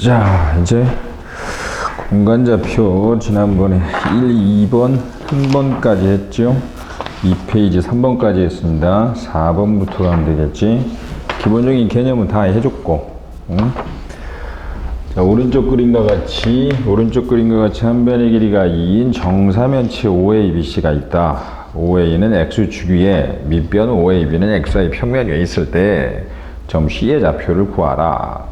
자, 이제 공간좌표 지난번에 1, 2번, 1번까지 했죠. 2페이지 3번까지 했습니다. 4번부터 가면 되겠지. 기본적인 개념은 다 해줬고, 응? 자, 오른쪽 그림과 같이 한 변의 길이가 2인 정사면체 OABC가 있다. OA는 X축 위에 밑변 OAB는 XY 평면 위에 있을 때 점 C의 좌표를 구하라.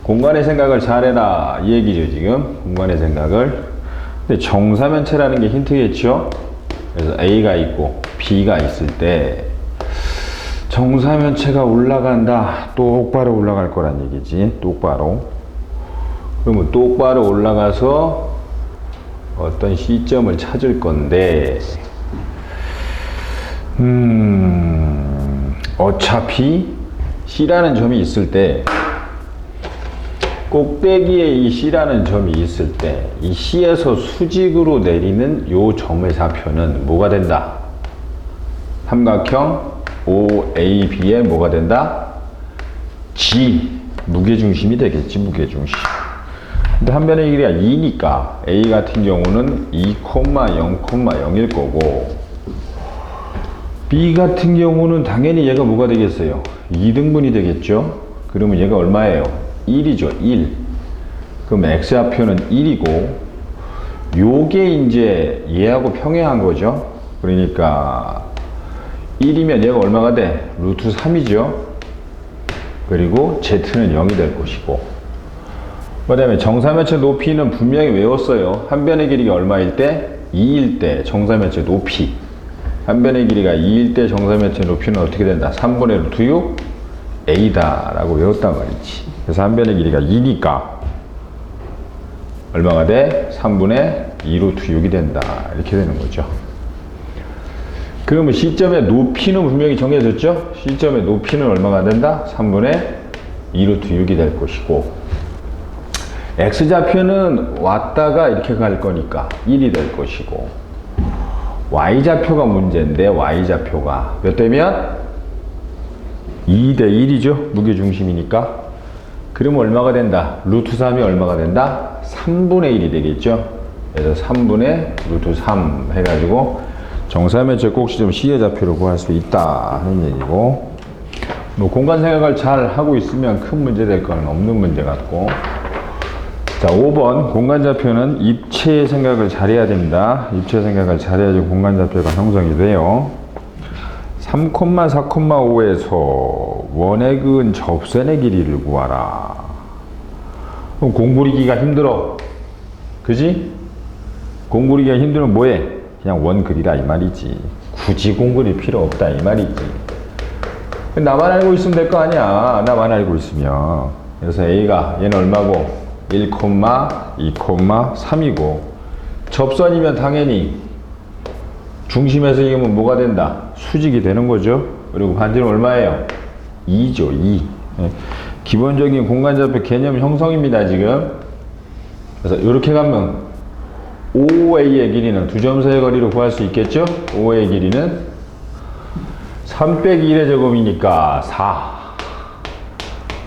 공간의 생각을 잘해라 이 얘기죠. 지금 공간의 생각을. 근데 정사면체라는 게 힌트겠죠. 그래서 A가 있고 B가 있을 때 정사면체가 올라간다. 똑바로 올라갈 거란 얘기지. 똑바로. 그러면 똑바로 올라가서 어떤 C점을 찾을 건데 어차피 C라는 점이 있을 때 꼭대기에 이 C라는 점이 있을 때 이 C에서 수직으로 내리는 요 점의 좌표는 뭐가 된다? 삼각형 OAB의 뭐가 된다? G, 무게중심이 되겠지. 무게중심. 근데 한 변의 길이가 2니까 A 같은 경우는 2,0,0일 거고 B 같은 경우는 당연히 얘가 뭐가 되겠어요? 2등분이 되겠죠? 그러면 얘가 얼마예요? 1이죠. 1. 그럼 X좌표는 1이고 요게 이제 얘하고 평행한 거죠. 그러니까 1이면 얘가 얼마가 돼? 루트 3이죠. 그리고 Z는 0이 될 것이고 그 다음에 정사면체 높이는 분명히 외웠어요. 한 변의 길이가 얼마일 때? 2일 때 정사면체 높이. 한 변의 길이가 2일 때 정사면체 높이는 어떻게 된다? 3분의 루트 6 A다 라고 외웠단 말이지. 그래서 한 변의 길이가 2니까 얼마가 돼? 3분의 2 루트 6이 된다. 이렇게 되는 거죠. 그러면 C점의 높이는 분명히 정해졌죠? C점의 높이는 얼마가 된다? 3분의 2 루트 6이 될 것이고 X좌표는 왔다가 이렇게 갈 거니까 1이 될 것이고 Y좌표가 문제인데 Y좌표가 몇 대면? 2대 1이죠. 무게중심이니까. 그러면 얼마가 된다? 루트 3이 얼마가 된다? 3분의 1이 되겠죠. 그래서 3분의 루트 3 해가지고 정사면체 꼭지점 C의 좌표를 구할 수 있다 하는 얘기고 뭐 공간 생각을 잘 하고 있으면 큰 문제 될 건 없는 문제 같고 자 5번 공간좌표는 입체의 생각을 잘해야 됩니다. 입체 생각을 잘해야지 공간좌표가 형성이 돼요. 3,4,5에서 원의 그은 접선의 길이를 구하라. 그럼 공부리기가 힘들어. 그지? 공부리기가 힘들면 뭐해? 그냥 원 그리라 이 말이지. 굳이 공부릴 필요 없다 이 말이지. 나만 알고 있으면 될 거 아니야. 나만 알고 있으면. 그래서 A가 얘는 얼마고? 1, 2, 3이고 접선이면 당연히 중심에서 이기면 뭐가 된다? 수직이 되는 거죠. 그리고 반지름 얼마예요? 2죠. 2. 네. 기본적인 공간좌표 개념 형성입니다. 지금. 그래서 이렇게 가면 OA의 길이는 두 점 사이의 거리를 구할 수 있겠죠? OA의 길이는 3 빼기 1의 제곱이니까 4.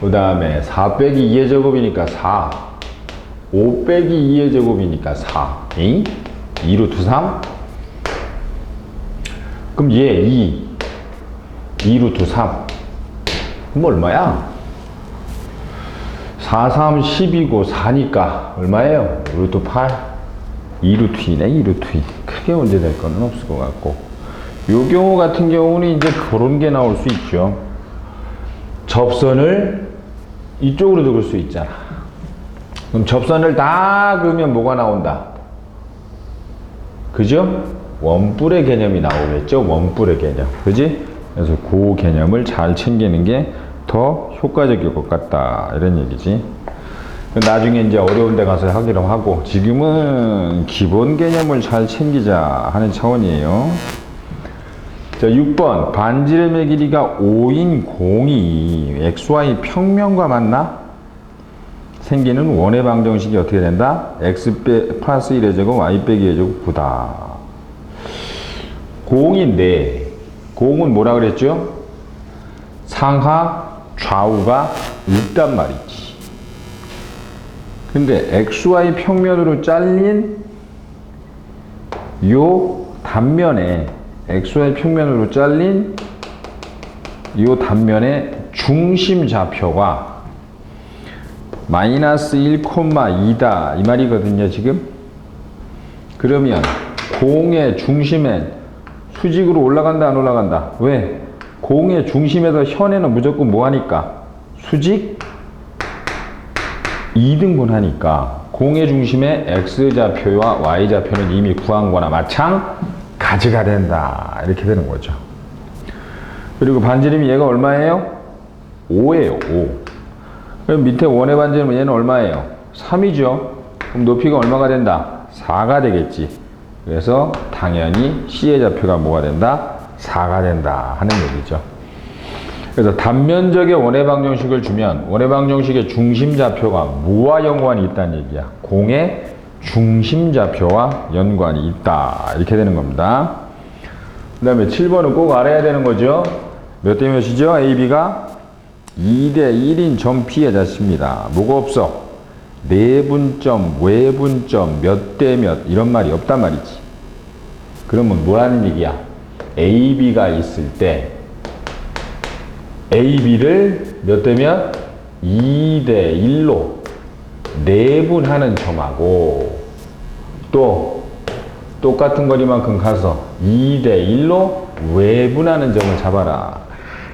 그 다음에 4 빼기 2의 제곱이니까 4. 5 빼기 2의 제곱이니까 4. 2 루트 3? 그럼 얘 2 루트 3. 그럼 얼마야? 4, 3, 10이고 4니까 얼마예요? 루트 8. 2 루트 2네. 2 루트 2. 크게 문제될 거는 없을 것 같고 요 경우 같은 경우는 이제 그런 게 나올 수 있죠. 접선을 이쪽으로 그을 수 있잖아. 그럼 접선을 다 그으면 뭐가 나온다? 그죠? 원뿔의 개념이 나오겠죠? 원뿔의 개념. 그지? 그래서 그 개념을 잘 챙기는 게 더 효과적일 것 같다. 이런 얘기지. 나중에 이제 어려운 데 가서 하기로 하고 지금은 기본 개념을 잘 챙기자 하는 차원이에요. 자, 6번. 반지름의 길이가 5인 공이 XY 평면과 맞나? 생기는 원의 방정식이 어떻게 된다? X 플러스 1의 제곱 Y 빼기 2의 제곱 9다. 공인데 공은 뭐라 그랬죠? 상하 좌우가 있단 말이지. 근데 XY 평면으로 잘린 요 단면에 XY 평면으로 잘린 요 단면의 중심 좌표가 마이너스 1,2다 이 말이거든요 지금. 그러면 공의 중심엔 수직으로 올라간다 안 올라간다? 왜? 공의 중심에서 현에는 무조건 뭐하니까? 수직 2등분 하니까 공의 중심에 X좌표와 Y좌표는 이미 구한 거나 마찬가지가 된다 이렇게 되는 거죠. 그리고 반지름이 얘가 얼마예요? 5예요 5. 그럼 밑에 원의 반지름은 얘는 얼마예요? 3이죠. 그럼 높이가 얼마가 된다? 4가 되겠지. 그래서 당연히 C의 좌표가 뭐가 된다? 4가 된다 하는 얘기죠. 그래서 단면적의 원의 방정식을 주면 원의 방정식의 중심 좌표가 뭐와 연관이 있다는 얘기야? 공의 중심 좌표와 연관이 있다 이렇게 되는 겁니다. 그 다음에 7번은 꼭 알아야 되는 거죠. 몇 대 몇이죠? AB가 2대 1인 점 P의 자체입니다. 뭐가 없어? 내분점, 외분점, 몇 대 몇 이런 말이 없단 말이지. 그러면 뭐라는 얘기야? AB가 있을 때 AB를 몇 대 몇? 2대 1로 내분하는 점하고 또 똑같은 거리만큼 가서 2대 1로 외분하는 점을 잡아라.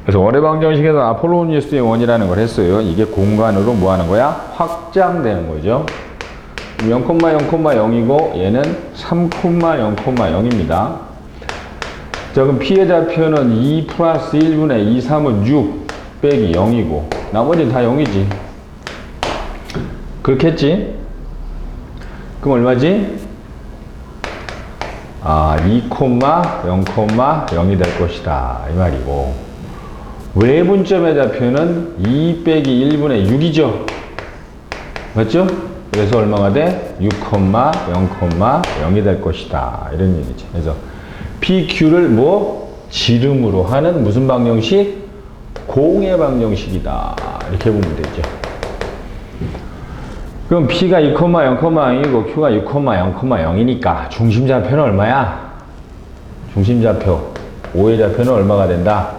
그래서 원의 방정식에서 아폴로니우스의 원이라는 걸 했어요. 이게 공간으로 뭐 하는 거야? 확장되는 거죠. 0,0,0이고 얘는 3,0,0입니다. 자, 그럼 P의 좌표는 2 플러스 1분의 2, 3은 6 빼기 0이고 나머지는 다 0이지. 그렇겠지? 그럼 얼마지? 2,0,0이 될 것이다 이 말이고 외분점의 좌표는 2 빼기 1분의 6이죠. 맞죠? 그래서 얼마가 돼? 6,0,0이 될 것이다 이런 얘기죠. 그래서 PQ를 뭐? 지름으로 하는 무슨 방정식? 공의 방정식이다 이렇게 보면 되죠. 그럼 P가 2,0,0이고 Q가 6,0,0이니까 중심좌표는 얼마야? 중심좌표 5의 좌표는 얼마가 된다?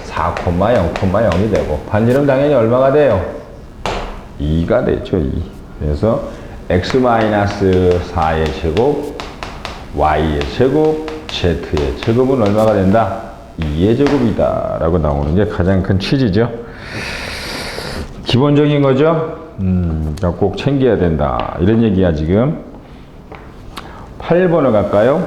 4,0,0이 되고 반지름 당연히 얼마가 돼요? 2가 되죠. 2. 그래서 x-4의 제곱 y의 제곱 z의 제곱은 얼마가 된다? 2의 제곱이다 라고 나오는 게 가장 큰 취지죠. 기본적인 거죠. 꼭 챙겨야 된다 이런 얘기야 지금. 8번을 갈까요?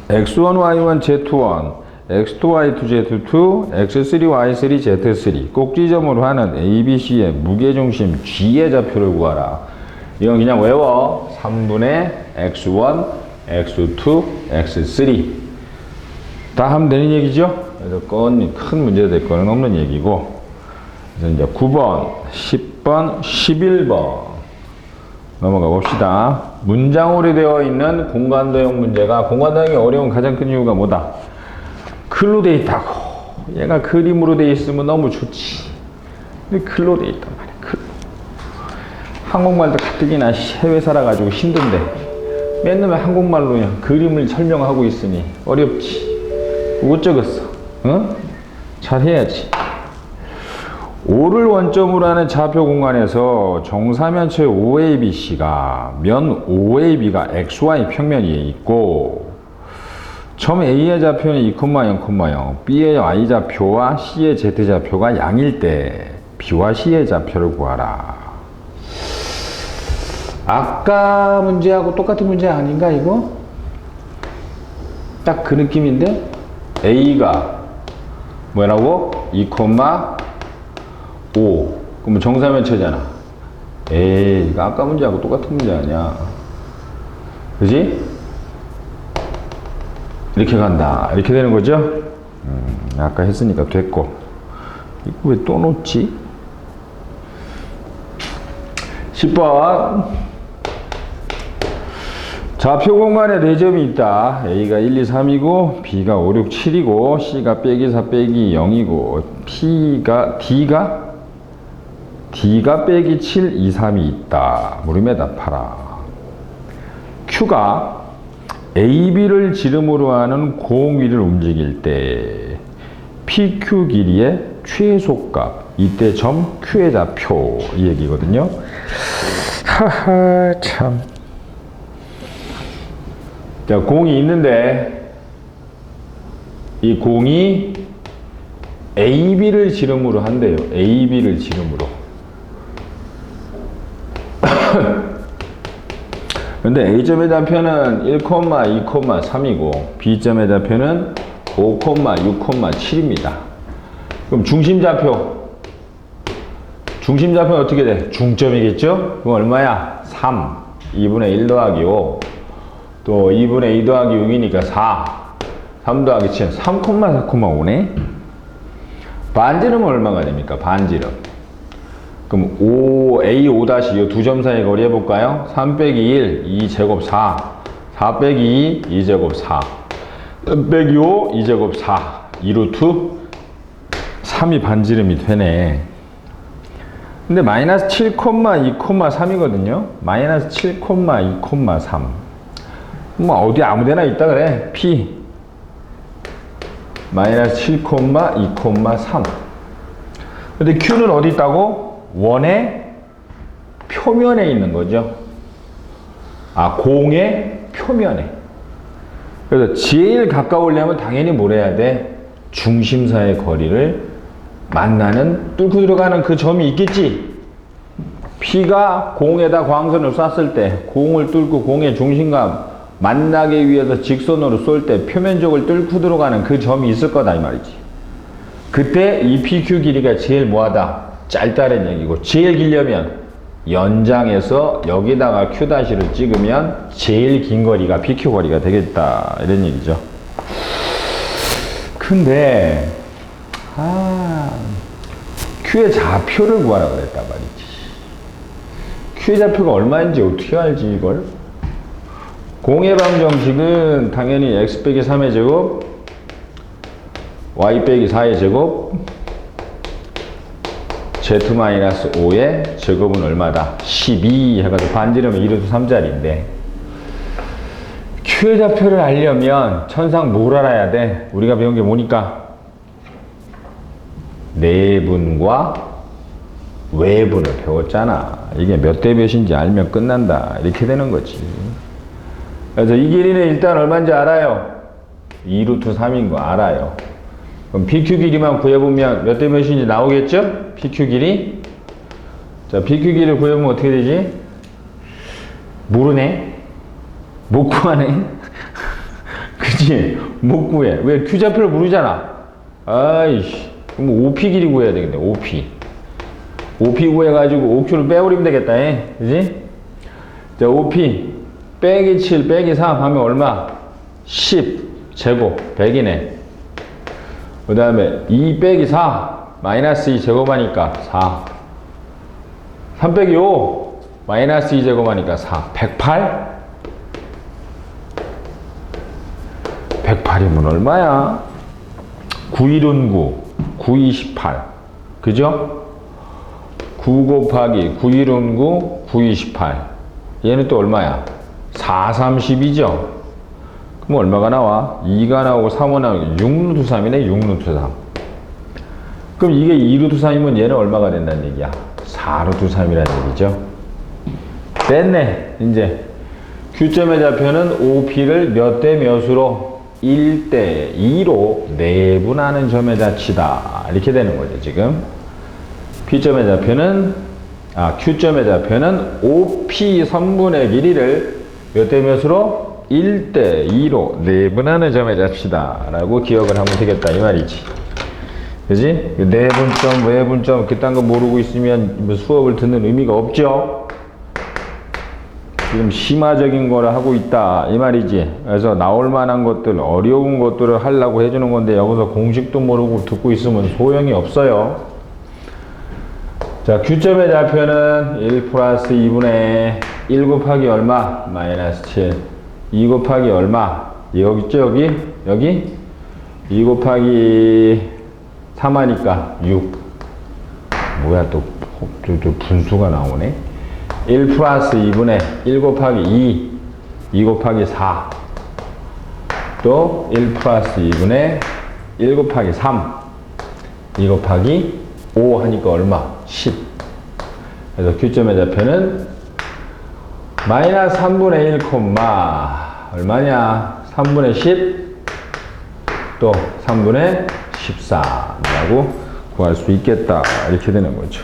x1, y1, z1 x2, y2, z2, x3, y3, z3 꼭지점으로 하는 ABC의 무게중심 G의 좌표를 구하라. 이건 그냥 외워. 3분의 x1, x2, x3 다 하면 되는 얘기죠. 그래서 큰 문제 될 거는 없는 얘기고. 그래서 이제 9번, 10번, 11번 넘어가 봅시다. 문장으로 되어 있는 공간도형 문제가 공간도형이 어려운 가장 큰 이유가 뭐다? 글로 돼 있다고. 얘가 그림으로 돼 있으면 너무 좋지. 근데 글로 돼 있단 말이야. 글. 한국말도 가뜩이나 해외 살아가지고 힘든데 맨날 한국말로 그냥 그림을 설명하고 있으니 어렵지. 못 적었어. 응? 잘 해야지. 5를 원점으로 하는 좌표 공간에서 정사면체 OABC가 면 OAB가 XY 평면 위에 있고 처음 A의 좌표는 2,0,0, B의 Y좌표와 C의 Z좌표가 양일 때 B와 C의 좌표를 구하라. 아까 문제하고 똑같은 문제 아닌가 이거? 딱 그 느낌인데 A가 뭐라고? 2,5 그러면 정사면체잖아. 에이 이거 아까 문제하고 똑같은 문제 아니야. 그지? 이렇게 간다 이렇게 되는 거죠. 아까 했으니까 됐고 이거 왜 또 놓지? 10번 좌표 공간에 4점이 있다. A가 1, 2, 3이고 B가 5, 6, 7이고 C가 빼기 4 빼기 0이고 D가 D가 빼기 7, 2, 3이 있다. 물음에 답하라. Q가 AB를 지름으로 하는 공위를 움직일 때 PQ 길이의 최소값, 이때 점 Q의 좌표, 이 얘기거든요. 하하, 참. 자, 공이 있는데 이 공이 AB를 지름으로 한대요. AB를 지름으로. 근데 A점의 좌표는 1,2,3이고 B점의 좌표는 5,6,7입니다. 그럼 중심좌표는 어떻게 돼? 중점이겠죠? 그럼 얼마야? 3. 2분의 1 더하기 5. 또 2분의 2 더하기 6이니까 4. 3 더하기 7. 3,4,5네? 반지름은 얼마가 됩니까? 반지름. 그럼 A5' 이 두 점 사이 거리 해볼까요? 3 빼기 1, 2제곱 4. 4 빼기 2, 2제곱 4. 3 빼기 5, 2제곱 4. 2루트 3이 반지름이 되네. 근데 마이너스 7,2,3이거든요. 마이너스 7,2,3. 뭐 어디 아무데나 있다 그래. P 마이너스 7,2,3. 근데 Q는 어디 있다고? 원의 표면에 있는 거죠. 아, 공의 표면에. 그래서 제일 가까우려면 당연히 뭘 해야 돼? 중심사의 거리를 만나는, 뚫고 들어가는 그 점이 있겠지. P가 공에다 광선을 쐈을 때 공을 뚫고 공의 중심과 만나기 위해서 직선으로 쏠 때 표면적을 뚫고 들어가는 그 점이 있을 거다 이 말이지. 그때 이 PQ 길이가 제일 뭐하다? 짧다는 얘기고, 제일 길려면 연장해서 여기다가 Q' 찍으면 제일 긴 거리가 PQ 거리가 되겠다 이런 얘기죠. 근데 Q의 좌표를 구하라 그랬단 말이지. Q의 좌표가 얼마인지 어떻게 알지 이걸? 공의 방정식은 당연히 x 빼기 3의 제곱, y 빼기 4의 제곱, z-5의 제곱은 얼마다? 12 해가지고 반지름은 2루트 3짜리인데, Q의 좌표를 알려면 천상 뭘 알아야 돼? 우리가 배운 게 뭐니까? 내분과 외분을 배웠잖아. 이게 몇 대 몇인지 알면 끝난다. 이렇게 되는 거지. 그래서 이 길이는 일단 얼마인지 알아요. 2루트 3인 거 알아요. 그럼 PQ 길이만 구해보면 몇 대 몇인지 나오겠죠? PQ 길이. 자, PQ 길이를 구해보면 어떻게 되지? 모르네? 못 구하네? 그치? 못 구해. 왜? Q 좌표를 모르잖아. 아이씨. 그럼 OP 길이 구해야 되겠네. OP. OP 구해가지고 OQ를 빼버리면 되겠다. 그치? 자, OP. 빼기 7, 빼기 3 하면 얼마? 10 제곱 100이네. 그 다음에 2 빼기 4 마이너스 2 제곱하니까 4. 3 빼기 5 마이너스 2 제곱하니까 4. 108? 108이면 얼마야? 9, 1은 9, 9, 2, 18. 그죠? 9 곱하기 9, 1은 9, 9, 2, 18. 얘는 또 얼마야? 4, 32죠? 그럼 얼마가 나와? 2가 나오고 3은 나오고 6루트 3이네. 6루트 3. 그럼 이게 2루트 3이면 얘는 얼마가 된다는 얘기야? 4루트 3이라는 얘기죠. 됐네. 이제 Q점의 좌표는 OP를 몇 대 몇으로? 1대 2로 내분하는 점의 자치다. 이렇게 되는 거죠 지금. P점의 좌표는 Q점의 좌표는 OP 선분의 길이를 몇 대 몇으로? 1대 2로 내분하는 점의 자치다 라고 기억을 하면 되겠다 이 말이지. 그지? 내분점, 외분점 그딴 거 모르고 있으면 뭐 수업을 듣는 의미가 없죠. 지금 심화적인 거를 하고 있다 이 말이지. 그래서 나올 만한 것들, 어려운 것들을 하려고 해주는 건데 여기서 공식도 모르고 듣고 있으면 소용이 없어요. 자, Q점의 좌표는 1 플러스 2분의 1 곱하기 얼마? 마이너스 7. 2 곱하기 얼마? 여기 있죠, 여기? 여기? 2 곱하기 3 하니까 6. 뭐야, 또 또 분수가 나오네. 1 플러스 2분의 1 곱하기 2 곱하기 4, 또 1 플러스 2분의 1 곱하기 3, 2 곱하기 5 하니까 얼마? 10. 그래서 교점의 좌표는 마이너스 3분의 1 콤마 얼마냐? 3분의 10, 또 3분의 14라고 구할 수 있겠다. 이렇게 되는 거죠.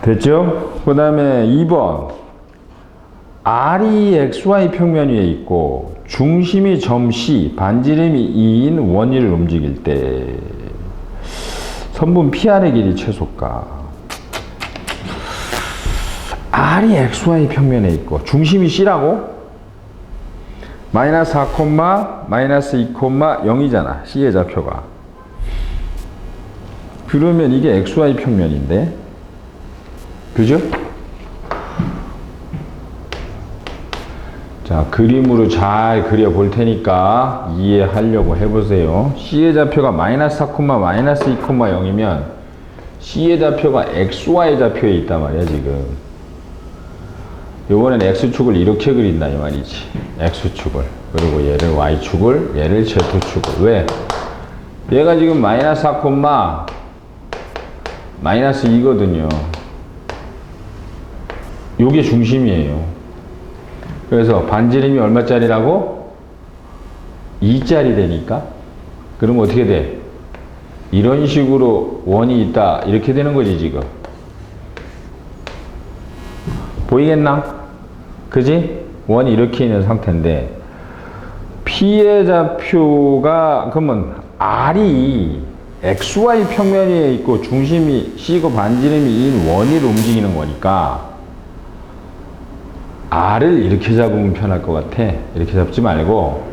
됐죠? 그 다음에 2번. R이 XY 평면 위에 있고 중심이 점 C, 반지름이 2인 원위를 움직일 때 선분 PR의 길이 최소가. R이 XY 평면에 있고 중심이 C라고? 마이너스 4, 마이너스 2, 0이잖아. C의 좌표가. 그러면 이게 XY 평면인데, 그죠? 자, 그림으로 잘 그려볼 테니까 이해하려고 해보세요. C의 좌표가 마이너스 4, 마이너스 2, 0이면 C의 좌표가 XY 좌표에 있단 말이야, 지금. 요번엔 X축을 이렇게 그린다, 이 말이지. X축을. 그리고 얘를 Y축을, 얘를 Z축을. 왜? 얘가 지금 마이너스 4, 마이너스 2거든요. 요게 중심이에요. 그래서 반지름이 얼마짜리라고? 2짜리 되니까. 그러면 어떻게 돼? 이런 식으로 원이 있다. 이렇게 되는 거지, 지금. 보이겠나? 그지? 원이 이렇게 있는 상태인데, P의 좌표가, 그러면 R이 XY 평면 위에 있고 중심이 C고 반지름이 2인 원위를 움직이는 거니까, R을 이렇게 잡으면 편할 것 같아. 이렇게 잡지 말고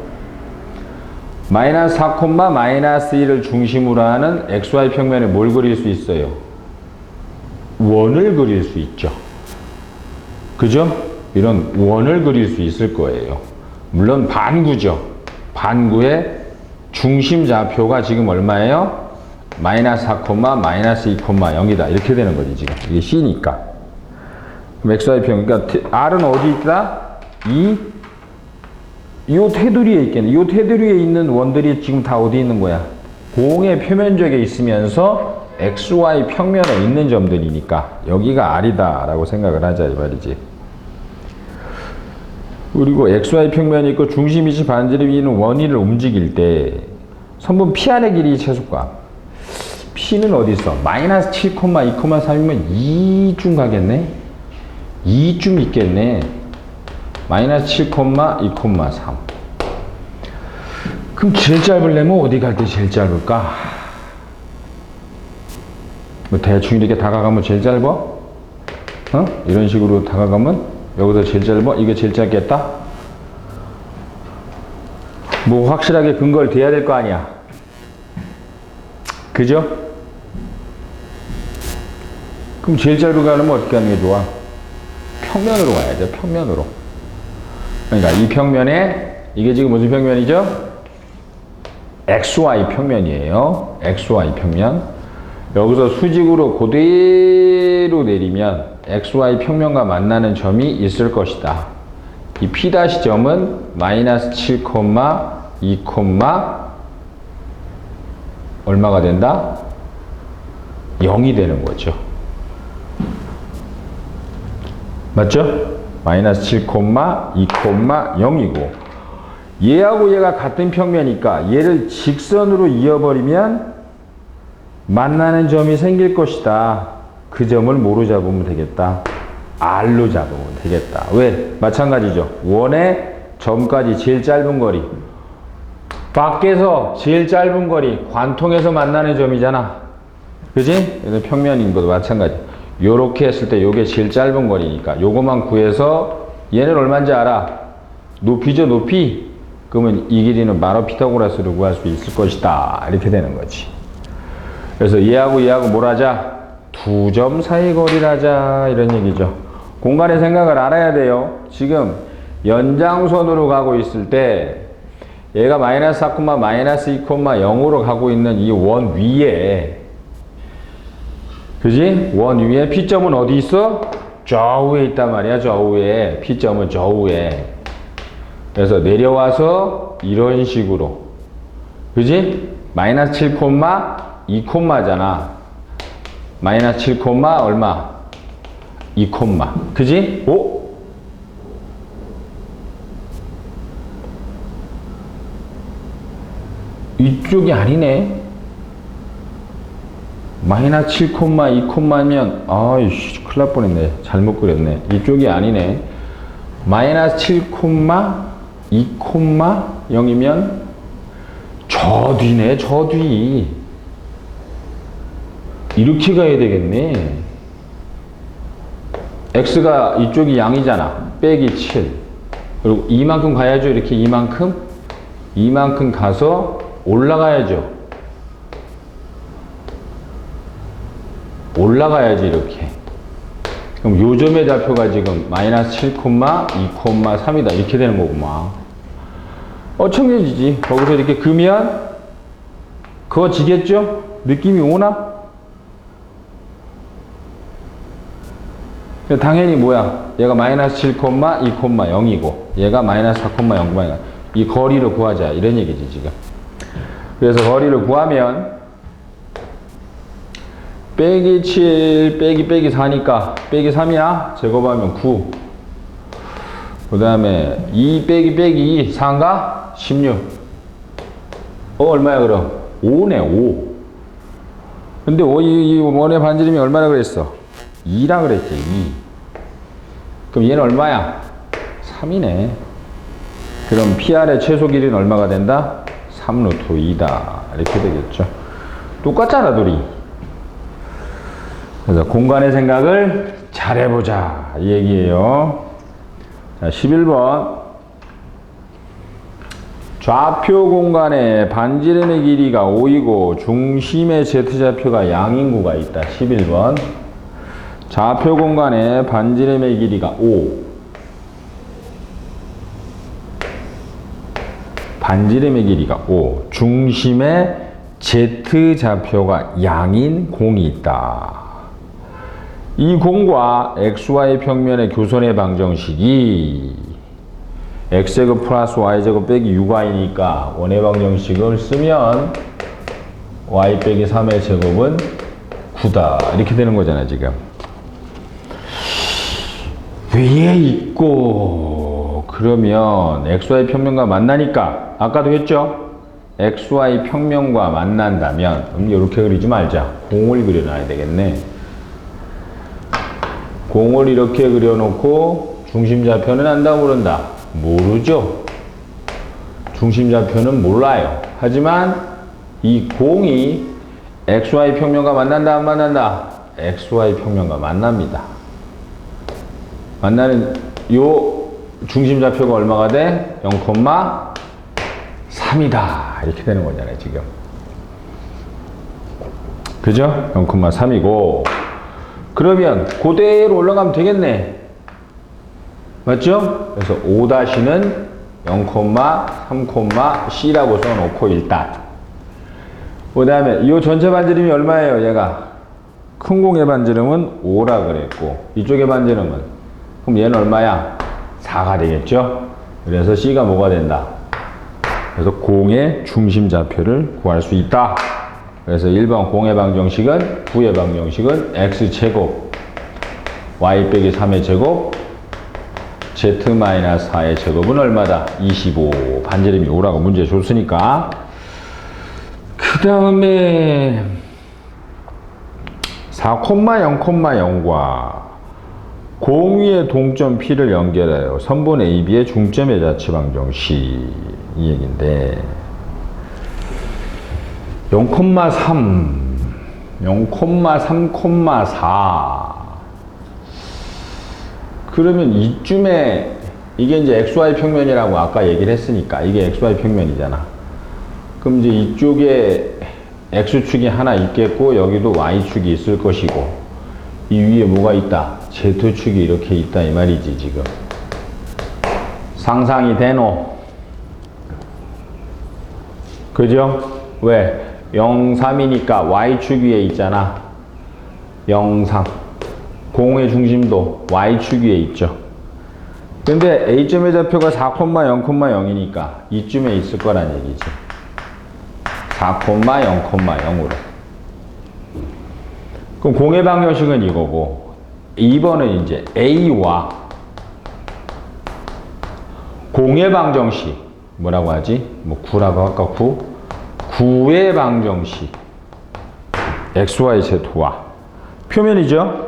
마이너스 4, 마이너스 1을 중심으로 하는 XY 평면에 뭘 그릴 수 있어요? 원을 그릴 수 있죠. 그죠? 이런 원을 그릴 수 있을 거예요. 물론 반구죠. 반구의 중심 좌표가 지금 얼마예요? 마이너스 4, 마이너스 2, 0이다. 이렇게 되는 거지, 지금. 이게 C니까. XY 평, 그러니까 R은 어디 있다? 요 테두리에 있겠네. 요 테두리에 있는 원들이 지금 다 어디 있는 거야? 공의 표면적에 있으면서 XY 평면에 있는 점들이니까 여기가 R이다 라고 생각을 하자, 이 말이지. 그리고 XY 평면이 있고 중심이지 반지름이 있는 원위를 움직일 때 선분 PR의 길이 최소값. P는 어디 있어? 마이너스 7, 2, 3이면 2중 가겠네? 2쯤 있겠네. 마이너스 7, 2, 3. 그럼 제일 짧으려면 어디 갈 때 제일 짧을까? 뭐 대충 이렇게 다가가면 제일 짧아? 이런 식으로 다가가면 여기서 제일 짧아? 이게 제일 짧겠다? 뭐 확실하게 근거를 대야 될 거 아니야. 그죠? 그럼 제일 짧은 가려면 어떻게 하는 게 좋아? 평면으로 가야 돼, 평면으로. 그러니까 이 평면에, 이게 지금 무슨 평면이죠? XY 평면이에요. XY 평면. 여기서 수직으로 그대로 내리면 XY 평면과 만나는 점이 있을 것이다. 이 P'점은 마이너스 7, 2, 얼마가 된다? 0이 되는 거죠. 맞죠? 마이너스 7, 2, 0이고 얘하고 얘가 같은 평면이니까 얘를 직선으로 이어버리면 만나는 점이 생길 것이다. 그 점을 뭐로 잡으면 되겠다? R로 잡으면 되겠다. 왜? 마찬가지죠. 원의 점까지 제일 짧은 거리. 밖에서 제일 짧은 거리, 관통에서 만나는 점이잖아. 그지? 평면인 것도 마찬가지. 요렇게 했을 때 요게 제일 짧은 거리니까 요거만 구해서 얘는 얼마인지 알아? 높이죠, 높이? 그러면 이 길이는 바로 피타고라스로 구할 수 있을 것이다. 이렇게 되는 거지. 그래서 얘하고 얘하고 뭘 하자? 두 점 사이 거리를 하자. 이런 얘기죠. 공간의 생각을 알아야 돼요. 지금 연장선으로 가고 있을 때 얘가 마이너스 4, 마이너스 2, 0으로 가고 있는 이 원 위에, 그지? 원 위에 P점은 어디 있어? 저 위에 있단 말이야. 저 위에. P점은 저 위에. 그래서 내려와서 이런 식으로. 그지? 마이너스 7, 2 콤마잖아. 마이너스 7, 얼마? 2 콤마. 그지? 오? 이쪽이 아니네. 마이너스 7, 2 콤마면 아이씨 큰일 날 뻔했네. 잘못 그렸네. 이쪽이 아니네. 마이너스 7, 2 0이면 저 뒤네. 저 뒤. 이렇게 가야 되겠네. x가 이쪽이 양이잖아. 빼기 7. 그리고 이만큼 가야죠. 이렇게 이만큼 가서 올라가야죠. 올라가야지 이렇게. 그럼 요점의 좌표가 지금 마이너스 7, 2, 3이다. 이렇게 되는 거구만. 청해지지. 거기서 이렇게 그면 그어지겠죠? 느낌이 오나? 당연히 뭐야? 얘가 마이너스 7, 2, 0이고 얘가 마이너스 4, 0, 이 거리를 구하자. 이런 얘기지 지금. 그래서 거리를 구하면 빼기 7 빼기 4니까 빼기 3이야. 제곱하면 9. 그 다음에 2 빼기 2 4인가? 16. 얼마야 그럼? 5네 5. 근데 이 원의 반지름이 얼마나 그랬어? 2라 그랬지 2. 그럼 얘는 얼마야? 3이네. 그럼 PR의 최소 길이는 얼마가 된다? 3루트 2다. 이렇게 되겠죠. 똑같잖아 둘이. 그래서 공간의 생각을 잘해보자 이 얘기예요. 자, 11번 좌표 공간에 반지름의 길이가 5이고 중심의 Z좌표가 양인구가 있다. 11번 좌표 공간에 반지름의 길이가 5 반지름의 길이가 5 중심의 Z좌표가 양인 공이 있다. 이 공과 XY 평면의 교선의 방정식이 X제곱 플러스 Y제곱 빼기 6Y니까 원의 방정식을 쓰면 Y 빼기 3의 제곱은 9다. 이렇게 되는 거잖아 지금. 위에 있고 그러면 XY 평면과 만나니까 아까도 했죠? XY 평면과 만난다면 이렇게 그리지 말자. 공을 그려놔야 되겠네. 공을 이렇게 그려놓고 중심좌표는 안다 모른다? 모르죠. 중심좌표는 몰라요. 하지만 이 공이 XY 평면과 만난다 안 만난다? XY 평면과 만납니다. 만나는 요 중심좌표가 얼마가 돼? 0,3이다. 이렇게 되는 거잖아요 지금. 그죠? 0,3이고 그러면 그대로 올라가면 되겠네. 맞죠? 그래서 5-는 0,3,C라고 써놓고 일단 그 다음에 이 전체 반지름이 얼마예요? 얘가 큰 공의 반지름은 5라 그랬고 이쪽의 반지름은 그럼 얘는 얼마야? 4가 되겠죠? 그래서 C가 뭐가 된다? 그래서 공의 중심 좌표를 구할 수 있다. 그래서 1번 공의 방정식은 9의 방정식은 X제곱 Y 빼기 3의 제곱 Z-4의 제곱은 얼마다? 25. 반지름이 5라고 문제 줬으니까. 그 다음에 4,0,0과 공위의 동점 P를 연결해요. 선분 AB의 중점의 자치 방정식 이 얘기인데 0,3 0,3,4 그러면 이쯤에 이게 이제 XY 평면이라고 아까 얘기를 했으니까 이게 XY 평면이잖아. 그럼 이제 이쪽에 X축이 하나 있겠고 여기도 Y축이 있을 것이고 이 위에 뭐가 있다? Z축이 이렇게 있다 이 말이지 지금. 상상이 되노? 그죠? 왜? 0, 3이니까 Y축 위에 있잖아. 영상. 공의 중심도 Y축 위에 있죠. 근데 A점의 좌표가 4,0,0,0이니까 이쯤에 있을 거란 얘기지. 4,0,0,0으로. 그럼 공의 방정식은 이거고, 2번은 이제 A와 공의 방정식, 뭐라고 하지? 뭐 9라고 할까? 9의 방정식. XYZ와 표면이죠?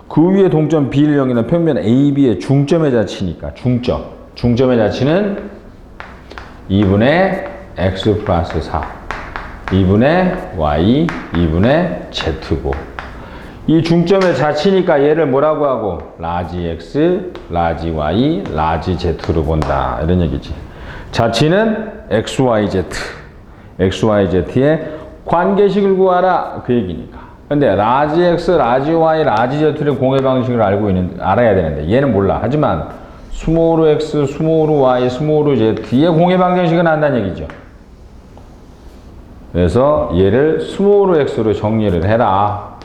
그 위에 동점 B를 영위하는 평면 AB의 중점의 자치니까 중점의 자치는 2분의 X 플러스 4 2분의 Y 2분의 Z고, 이 중점의 자치니까 얘를 뭐라고 하고 라지 X, 라지 Y, 라지 Z로 본다 이런 얘기지. 자치는 XYZ, XYZ의 관계식을 구하라 그 얘기니까. 근데 라지 X, 라지 Y, 라지 Z를 공의 방식을 알아야 되는데 얘는 몰라. 하지만 스몰 X, 스몰 Y, 스몰 Z의 공의 방정식은 안다는 얘기죠. 그래서 얘를 스몰 X로 정리를 해라.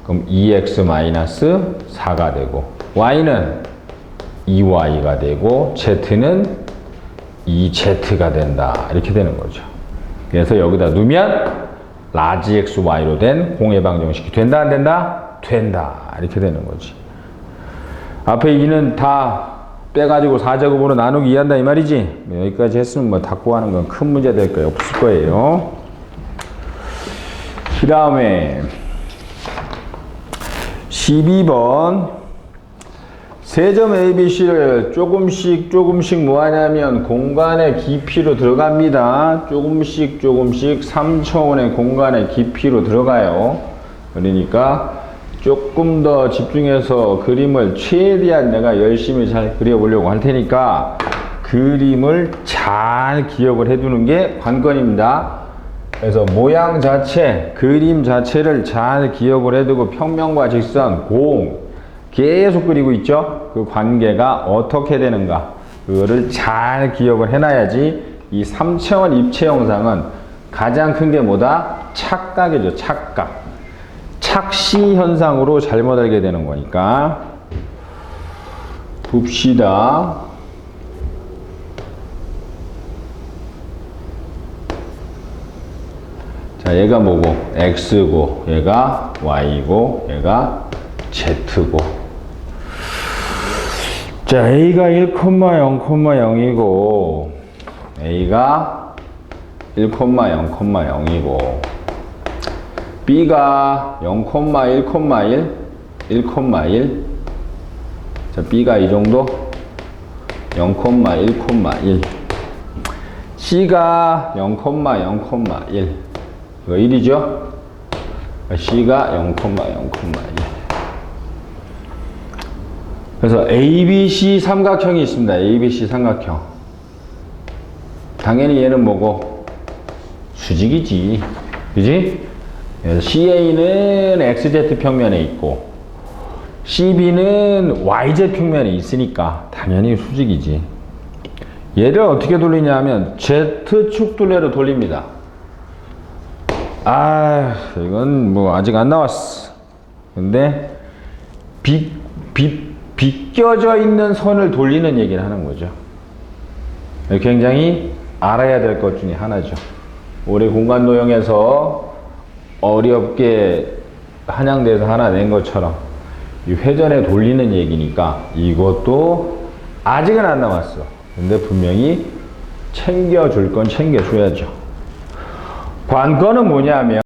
그럼 2X-4가 되고, Y는 2Y가 되고, Z는 2Z가 된다. 이렇게 되는 거죠. 그래서 여기다 넣으면 라지 XY로 된 공의 방정식이 된다, 안 된다? 된다. 이렇게 되는 거지. 앞에 2는 다 빼가지고 4제곱으로 나누기 이해한다 이 말이지. 여기까지 했으면 뭐 다 구하는 건 큰 문제 될 거예요. 없을 거예요. 그 다음에 12번 세점 ABC를 조금씩 뭐 하냐면 공간의 깊이로 들어갑니다. 조금씩 3차원의 공간의 깊이로 들어가요. 그러니까 조금 더 집중해서 그림을 최대한 내가 열심히 잘 그려보려고 할 테니까 그림을 잘 기억을 해두는 게 관건입니다. 그래서 모양 자체, 그림 자체를 잘 기억을 해두고 평면과 직선, 공 계속 그리고 있죠. 그 관계가 어떻게 되는가 그거를 잘 기억을 해놔야지 이 3차원 입체 영상은 가장 큰 게 뭐다? 착각이죠. 착시 현상으로 잘못 알게 되는 거니까. 봅시다. 자, 얘가 뭐고? X고, 얘가 Y고, 얘가 Z고. 자, A가 1,0,0이고, A가 1,0,0이고, B가 0,1,1, 1,1. 자, B가 이 정도? 0,1,1. C가 0,0,1. 이거 1이죠? C가 0,0,1. 그래서 ABC 삼각형이 있습니다. ABC 삼각형. 당연히 얘는 뭐고? 수직이지. 그지? CA는 XZ 평면에 있고, CB는 YZ 평면에 있으니까 당연히 수직이지. 얘를 어떻게 돌리냐 하면 Z축 둘레로 돌립니다. 아, 이건 뭐 아직 안 나왔어. 근데 비껴져 있는 선을 돌리는 얘기를 하는 거죠. 굉장히 알아야 될 것 중에 하나죠. 우리 공간 도형에서 어렵게 한양대에서 하나 낸 것처럼 이 회전에 돌리는 얘기니까 이것도 아직은 안 나왔어. 근데 분명히 챙겨줄 건 챙겨줘야죠. 관건은 뭐냐면